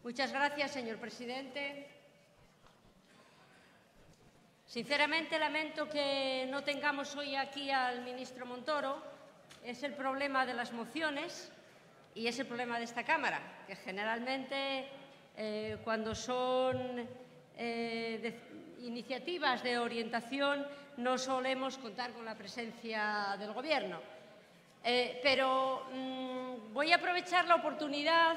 Muchas gracias, señor presidente. Sinceramente, lamento que no tengamos hoy aquí al ministro Montoro. Es el problema de las mociones y es el problema de esta Cámara, que generalmente cuando son iniciativas de orientación no solemos contar con la presencia del Gobierno. Pero voy a aprovechar la oportunidad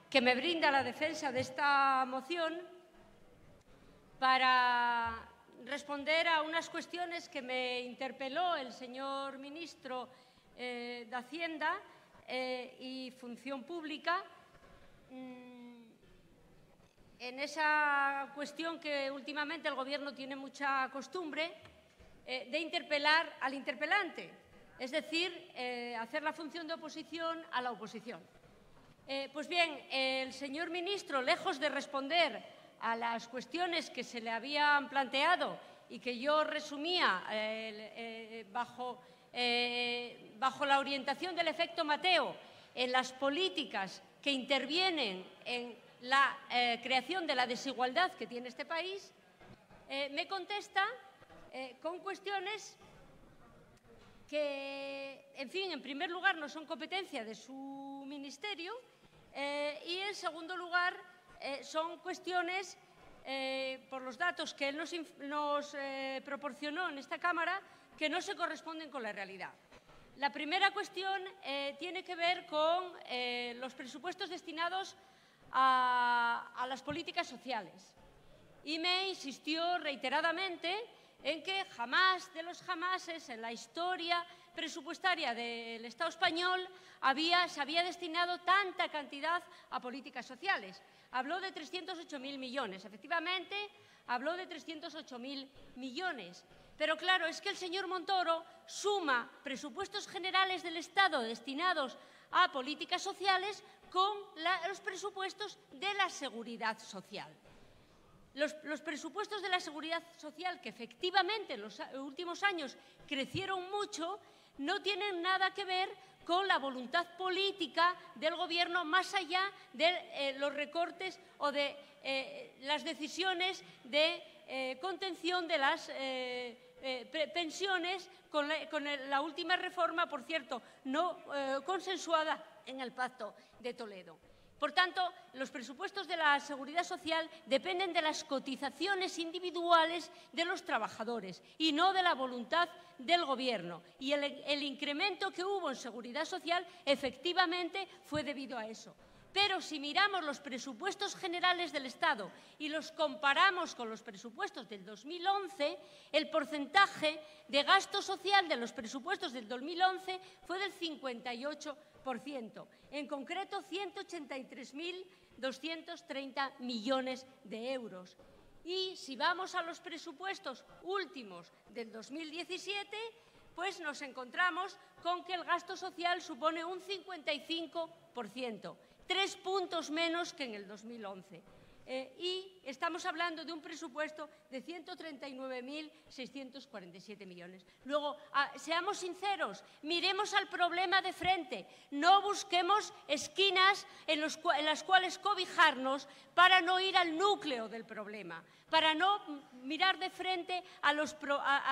que me brinda la defensa de esta moción para responder a unas cuestiones que me interpeló el señor ministro de Hacienda y Función Pública en esa cuestión que últimamente el Gobierno tiene mucha costumbre de interpelar al interpelante, es decir, hacer la función de oposición a la oposición. Pues bien, el señor ministro, lejos de responder a las cuestiones que se le habían planteado y que yo resumía bajo la orientación del efecto Mateo en las políticas que intervienen en la creación de la desigualdad que tiene este país, me contesta con cuestiones que, en fin, en primer lugar no son competencia de su ministerio y, en segundo lugar, son cuestiones, por los datos que él nos proporcionó en esta Cámara, que no se corresponden con la realidad. La primera cuestión tiene que ver con los presupuestos destinados a las políticas sociales. Y me insistió reiteradamente en que jamás de los jamases en la historia presupuestaria del Estado español se había destinado tanta cantidad a políticas sociales. Habló de 308.000 millones. Efectivamente, habló de 308.000 millones. Pero claro, es que el señor Montoro suma presupuestos generales del Estado destinados a políticas sociales con los presupuestos de la Seguridad Social. Los presupuestos de la Seguridad Social, que efectivamente en los últimos años crecieron mucho, no tienen nada que ver con la voluntad política del Gobierno, más allá de los recortes o de las decisiones de contención de las pensiones con la última reforma, por cierto, no consensuada en el Pacto de Toledo. Por tanto, los presupuestos de la Seguridad Social dependen de las cotizaciones individuales de los trabajadores y no de la voluntad del Gobierno. Y el incremento que hubo en Seguridad Social efectivamente fue debido a eso. Pero si miramos los presupuestos generales del Estado y los comparamos con los presupuestos del 2011, el porcentaje de gasto social de los presupuestos del 2011 fue del 58%. En concreto, 183.230 millones de euros. Y si vamos a los presupuestos últimos del 2017, pues nos encontramos con que el gasto social supone un 55%, 3 puntos menos que en el 2011. Y estamos hablando de un presupuesto de 139.647 millones. Luego, seamos sinceros, miremos al problema de frente, no busquemos esquinas en las cuales cobijarnos para no ir al núcleo del problema, para no mirar de frente a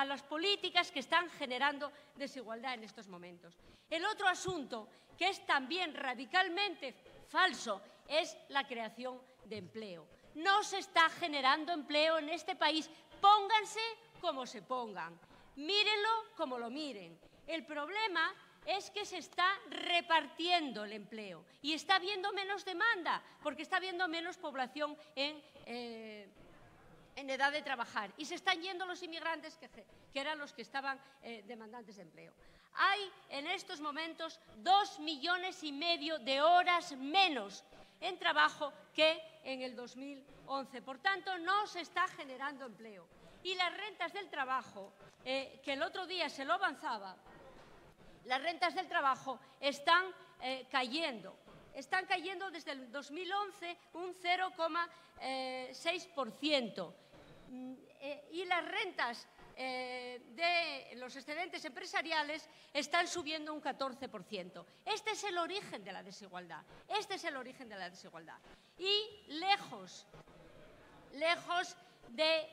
las políticas que están generando desigualdad en estos momentos. El otro asunto, que es también radicalmente falso, es la creación de empleo. No se está generando empleo en este país. Pónganse como se pongan, mírenlo como lo miren. El problema es que se está repartiendo el empleo y está habiendo menos demanda porque está habiendo menos población en edad de trabajar y se están yendo los inmigrantes que eran los que estaban demandantes de empleo. Hay en estos momentos 2,5 millones de horas menos en trabajo que en el 2011. Por tanto, no se está generando empleo. Y las rentas del trabajo, que el otro día se lo avanzaba, las rentas del trabajo están cayendo. Están cayendo desde el 2011 un 0,6%. Y las rentas de los excedentes empresariales están subiendo un 14%. Este es el origen de la desigualdad. Este es el origen de la desigualdad. Y lejos de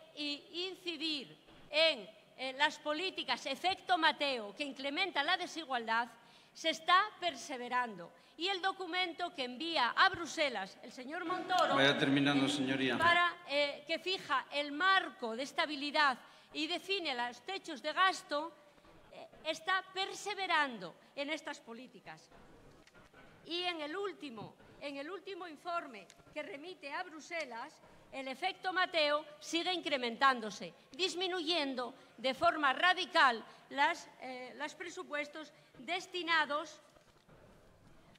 incidir en las políticas efecto Mateo que incrementan la desigualdad, se está perseverando. Y el documento que envía a Bruselas el señor Montoro, vaya terminando, señoría, que fija el marco de estabilidad y define los techos de gasto, está perseverando en estas políticas. Y en el último informe que remite a Bruselas, el efecto Mateo sigue incrementándose, disminuyendo de forma radical los presupuestos destinados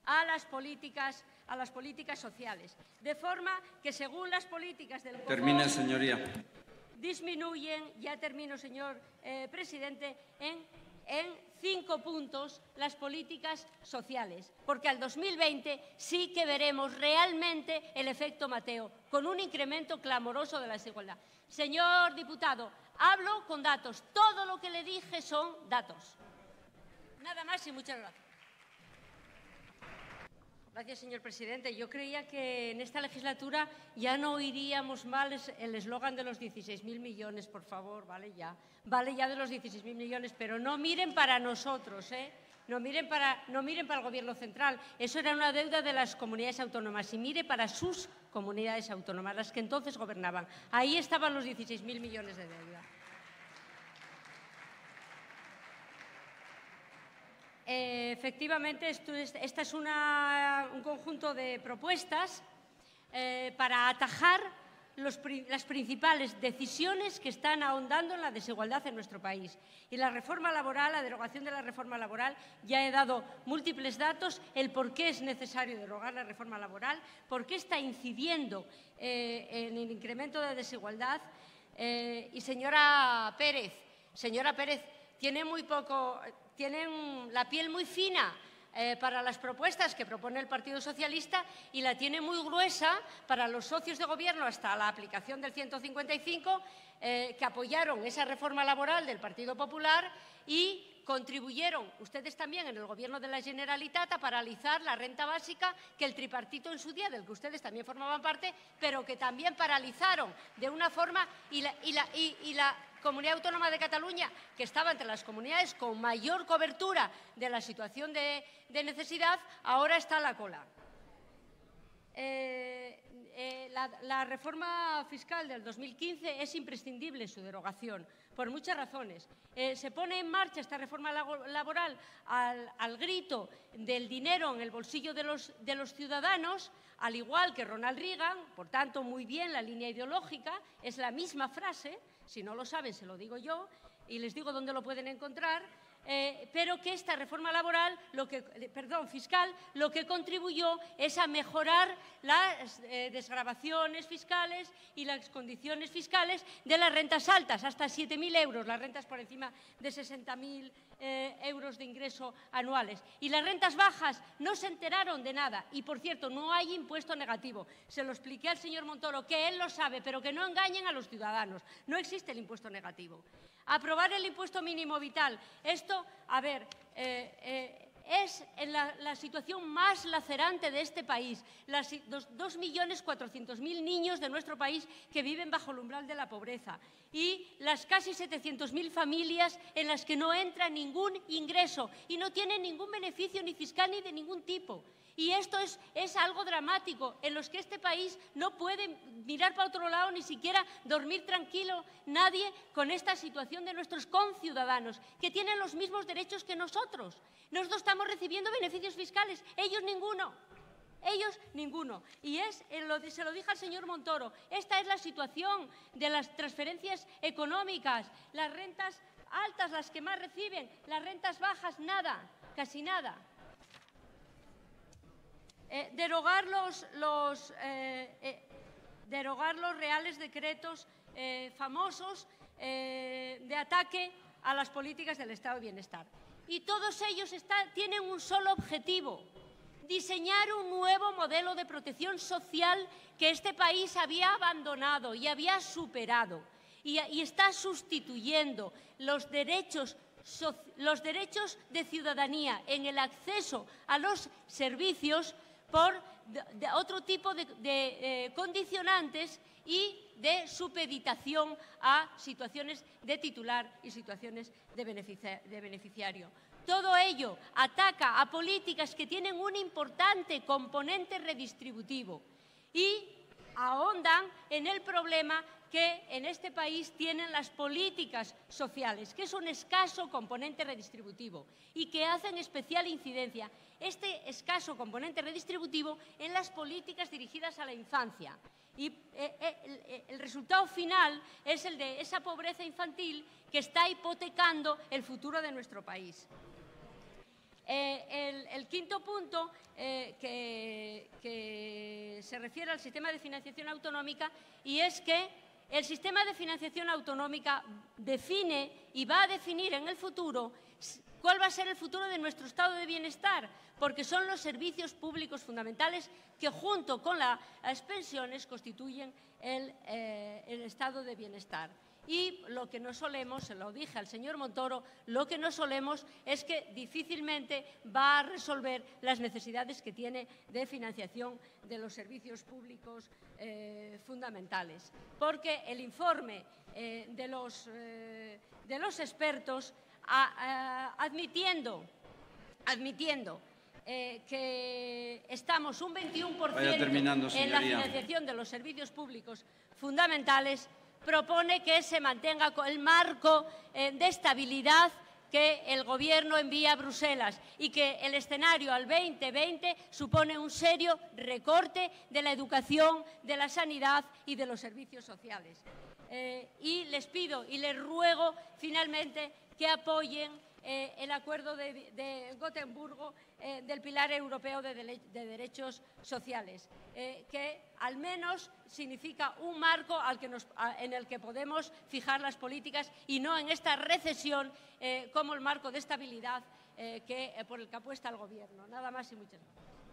a las políticas sociales. De forma que, según las políticas del COFOR, termine, señoría, disminuyen, ya termino, señor presidente, en 5 puntos las políticas sociales, porque al 2020 sí que veremos realmente el efecto Mateo, con un incremento clamoroso de la desigualdad. Señor diputado, hablo con datos. Todo lo que le dije son datos. Nada más y muchas gracias. Gracias, señor presidente. Yo creía que en esta legislatura ya no oiríamos mal el eslogan de los 16.000 millones, por favor, vale ya de los 16.000 millones, pero no miren para nosotros, no miren para el Gobierno central. Eso era una deuda de las comunidades autónomas, y mire para sus comunidades autónomas, las que entonces gobernaban. Ahí estaban los 16.000 millones de deuda. Efectivamente, esta es un conjunto de propuestas para atajar las principales decisiones que están ahondando en la desigualdad en nuestro país. Y la reforma laboral, la derogación de la reforma laboral, ya he dado múltiples datos, el por qué es necesario derogar la reforma laboral, por qué está incidiendo en el incremento de la desigualdad. Y señora Pérez, tienen la piel muy fina para las propuestas que propone el Partido Socialista y la tiene muy gruesa para los socios de Gobierno hasta la aplicación del 155, que apoyaron esa reforma laboral del Partido Popular y contribuyeron ustedes también en el Gobierno de la Generalitat a paralizar la renta básica que el tripartito en su día, del que ustedes también formaban parte, pero que también paralizaron de una forma, y la Comunidad Autónoma de Cataluña, que estaba entre las comunidades con mayor cobertura de la situación de necesidad, ahora está a la cola. La reforma fiscal del 2015 es imprescindible su derogación, por muchas razones. Se pone en marcha esta reforma laboral al grito del dinero en el bolsillo de los ciudadanos, al igual que Ronald Reagan, por tanto, muy bien la línea ideológica, es la misma frase. Si no lo saben, se lo digo yo y les digo dónde lo pueden encontrar, pero que esta reforma laboral, fiscal, lo que contribuyó es a mejorar las desgravaciones fiscales y las condiciones fiscales de las rentas altas, hasta 7.000 euros, las rentas por encima de 60.000 euros de ingreso anuales. Y las rentas bajas no se enteraron de nada. Y, por cierto, no hay impuesto negativo. Se lo expliqué al señor Montoro, que él lo sabe, pero que no engañen a los ciudadanos. No existe el impuesto negativo. Aprobar el impuesto mínimo vital. Esto, es la situación más lacerante de este país. 2.400.000 niños de nuestro país que viven bajo el umbral de la pobreza y las casi 700.000 familias en las que no entra ningún ingreso y no tienen ningún beneficio ni fiscal ni de ningún tipo. Y esto es algo dramático, en los que este país no puede mirar para otro lado, ni siquiera dormir tranquilo nadie con esta situación de nuestros conciudadanos, que tienen los mismos derechos que nosotros. Nosotros estamos recibiendo beneficios fiscales, ellos ninguno. Ellos ninguno. Y se lo dije al señor Montoro, esta es la situación de las transferencias económicas, las rentas altas las que más reciben, las rentas bajas nada, casi nada. Derogar los reales decretos famosos de ataque a las políticas del Estado de Bienestar. Y todos ellos tienen un solo objetivo: diseñar un nuevo modelo de protección social que este país había abandonado y había superado. y está sustituyendo los derechos de ciudadanía en el acceso a los servicios por otro tipo de condicionantes y de supeditación a situaciones de titular y situaciones de beneficiario. Todo ello ataca a políticas que tienen un importante componente redistributivo y ahondan en el problema que en este país tienen las políticas sociales, que es un escaso componente redistributivo y que hacen especial incidencia este escaso componente redistributivo en las políticas dirigidas a la infancia. Y el resultado final es el de esa pobreza infantil que está hipotecando el futuro de nuestro país. El quinto punto que se refiere al sistema de financiación autonómica, y es que el sistema de financiación autonómica define y va a definir en el futuro cuál va a ser el futuro de nuestro estado de bienestar, porque son los servicios públicos fundamentales que junto con las pensiones constituyen el estado de bienestar. Y lo que no solemos, se lo dije al señor Montoro, lo que no solemos es que difícilmente va a resolver las necesidades que tiene de financiación de los servicios públicos fundamentales. Porque el informe de los expertos, admitiendo que estamos un 21% en la financiación de los servicios públicos fundamentales, propone que se mantenga el marco de estabilidad que el Gobierno envía a Bruselas y que el escenario al 2020 supone un serio recorte de la educación, de la sanidad y de los servicios sociales. Y les pido y les ruego finalmente que apoyen el acuerdo de Gotemburgo del Pilar Europeo de Derechos Sociales, que al menos significa un marco en el que podemos fijar las políticas y no en esta recesión como el marco de estabilidad por el que apuesta el Gobierno. Nada más y muchas gracias.